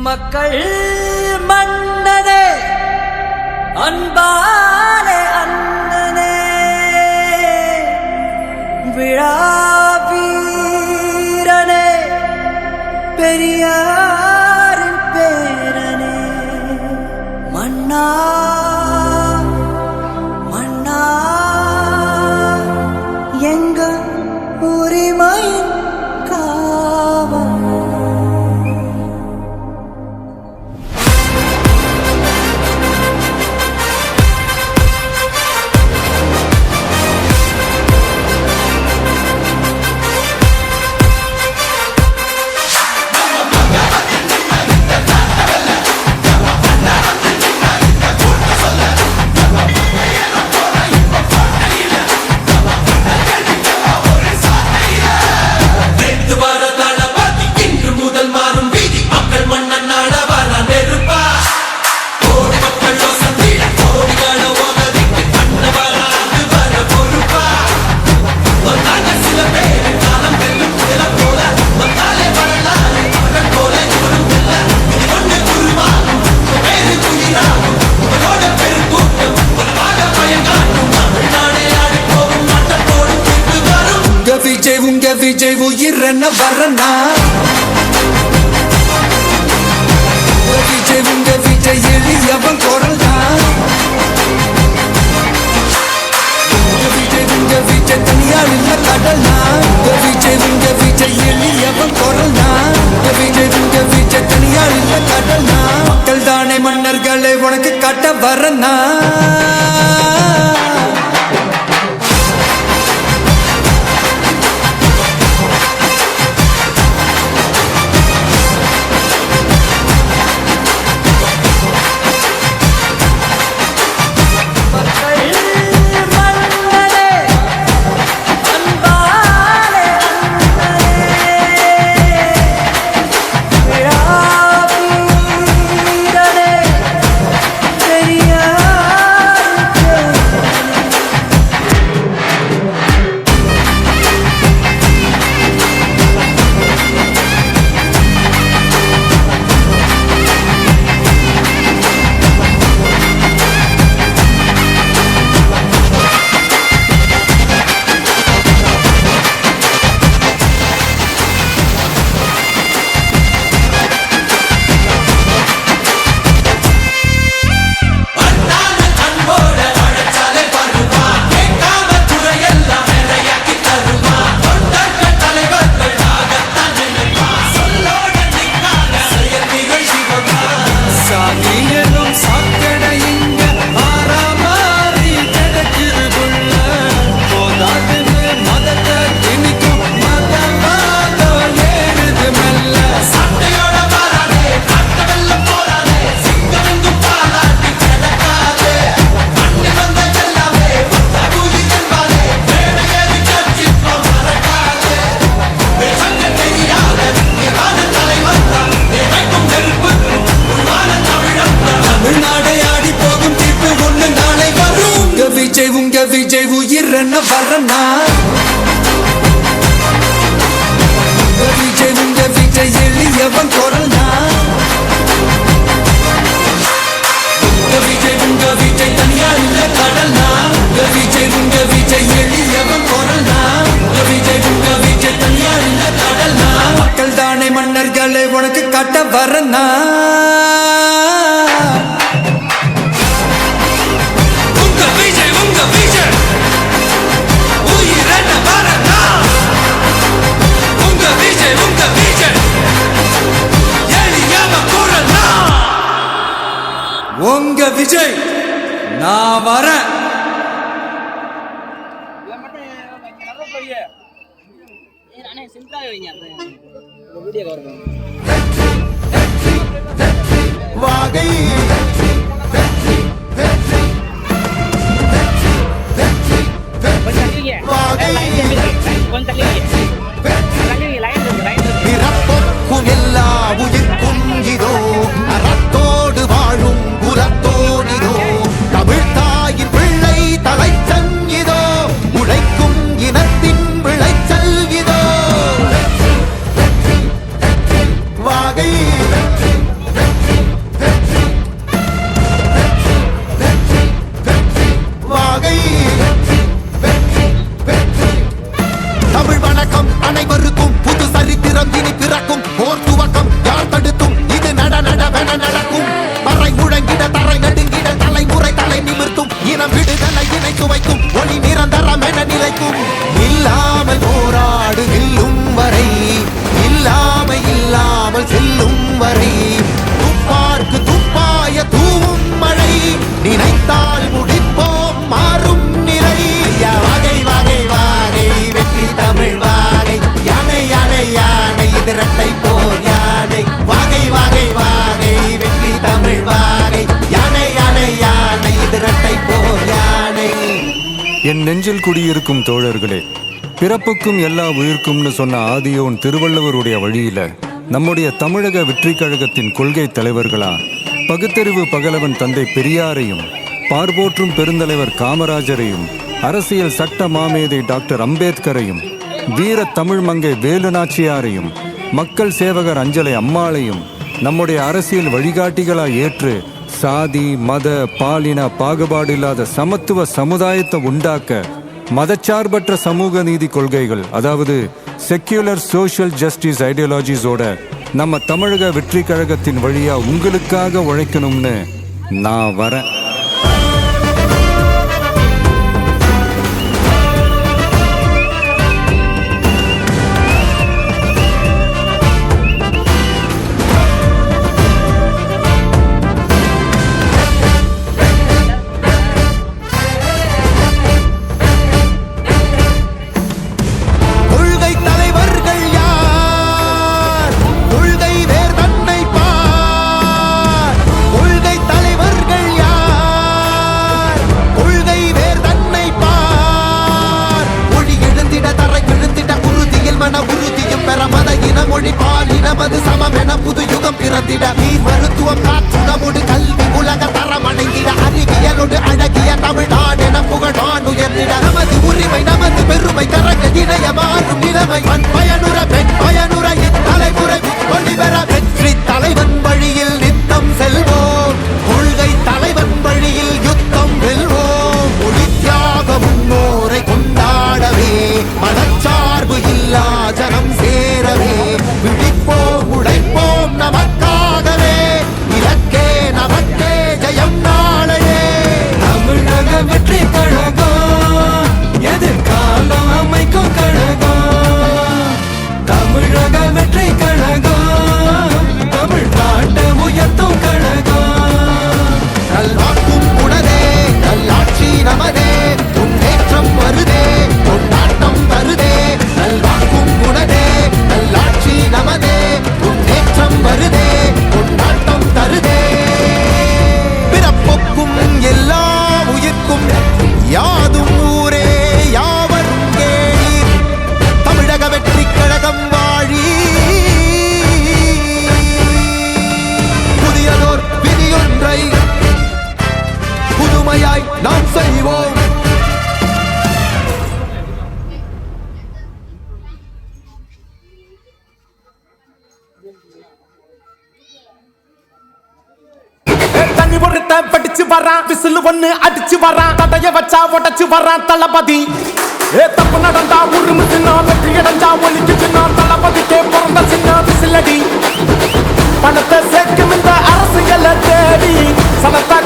மக்கள் மன்னனே அன்பாலே அண்ணனே விழாவீரனே பெரியாரின் பேரனே மன்னா மன்னா எங்க உரிமையின் காவல் விஜய் உயிரன வரனா விஜய் எளியவன் குரல் தான் விஜய் தனியார் இல்ல கடல்னா விஜய் எளியவன் குரல் தான் விஜய் தனியார் இல்ல கடல்னா மக்கள் தானே மன்னர்களை உனக்கு காட்ட வரனா விஜய் உயிரன வரனா விஜய் எளியவன் குரல் விஜய் தனியார் இல்ல கடல்னா விஜய் எளியவன் குரல் விஜய் தனியார் இல்ல கடல்னா மக்கள் தானே மன்னர்களை உனக்கு காட்ட வரனா உங்க விஜய் நான் வரேன். வாகை அறத்தோடு வாழும் குலத்தோடிதோ தமிழ் தாயின் பிள்ளை தலைச்சன் இதோ உழைக்கும் இனத்தின் விளைச்சல் இதோ வாகை இதனை இணைத்து வைக்கும் ஒளி நிரந்தரம் என நிலைக்கும். இல்லாமல் போராடு வெல்லும் வரை, இல்லாமை இல்லாமல் செல்லும் வரை, துப்பார்க்கு துப்பாய தூவும் மழை, நினைத்தால் முடிப்போம் மாறும் நிலை. வாகை வாகை வாகை வெற்றி தமிழ் வாகை, யானை யானை யானை இது இரட்டை போர் யானை. வாகை வாகை வாகை வெற்றி தமிழ் வாகை, யானை யானை யானை இது இரட்டை போர் யானை. என் நெஞ்சில் குடியிருக்கும் தோழர்களே, பிறப்புக்கும் எல்லா உயிர்க்கும்னு சொன்ன ஆதியோன் திருவள்ளுவருடைய வழியில நம்முடைய தமிழக வெற்றி கழகத்தின் கொள்கை தலைவர்களா பகுத்தறிவு பகலவன் தந்தை பெரியாரையும், பார்போற்றும் பெருந்தலைவர் காமராஜரையும், அரசியல் சட்ட மாமேதை டாக்டர் அம்பேத்கரையும், வீர தமிழ் மங்கை வேலு நாச்சியாரையும், மக்கள் சேவகர் அஞ்சலை அம்மாளையும் நம்முடைய அரசியல் வழிகாட்டிகளா ஏற்று சாதி மத பாலின பாகுபாடு இல்லாத சமத்துவ சமுதாயத்தை உண்டாக்க மதச்சார்பற்ற சமூக நீதி கொள்கைகள், அதாவது செக்யூலர் சோஷியல் ஜஸ்டிஸ் ஐடியாலஜிஸோட நம்ம தமிழக வெற்றி கழகத்தின் வழியா உங்களுக்காக உழைக்கணும்னு நான் வரேன். நமது சமம் என புது யுகம் பிறந்திட, நீர் மருத்துவம் காற்றுணமுடு கல்வி உலக தரம் அடைந்திட, அறிவியலோடு அழகிய தமிழ்நாடு என புகழான் உயர்ந்திட, நமது உரிமை நமது பெருமை கரங்க இணைய மாறும் நிலைமை, மண் பயனுற பெண் பயனுற இத்தலைமுறை ஒளிபெற வெற்றி தலைவன் வழியில் நித்தம் செல்வோம், கொள்கை தலைவன் வழியில் யுத்தம் வெல்வோம். ஒளி தியாக முன்னோரை கொண்டாடவே, மதச்சார்பு இல்லா ஜனம் சேரவே, விழிப்போம் உழைப்போம் நமக்காகவே, இலக்கே நமக்கே ஜெயம் நாளையே. தமிழக வெற்றி கழகம் எதிர்காலம் அமைக்கும் கழகம். தமிழக வெற்றி கழகம் தமிழ்நாட்டை உயர்த்தும் கழகம். நல்வாக்கும் உணரே நல்லாட்சி நமதே, முன்னேற்றம் வருதே கொண்டாட்டம் வருதே. நல்வாக்கும் உணரே நல்லாட்சி நமதே, முன்னேற்றம் வருதே கொண்டாட்டம் தருதே. பிறப்புக்கும் எல்லா உயிர்க்கும் யாதும் ஊரே யாவரும் கேளீர், தமிழக வெற்றி கழகம் வாழி. புதியதோர் விதியொன்றை புதுமையாய் நாம் செய்வோம். தண்ணி ஒருத்த படிச்சு வரான், விசில் ஒண்ணு அடிச்சு வரான், தடைய வச்சா உடச்சு வரான் தளபதி. தப்பு நடந்தா உருமு சின்ன, வெற்றி அடைஞ்சா ஒலிக்கு சின்ன, தளபதிக்கே பிறந்த சின்ன விசிலடி. பணத்தை சேர்க்கும் இந்த அரசியலை தேடி சனத்தை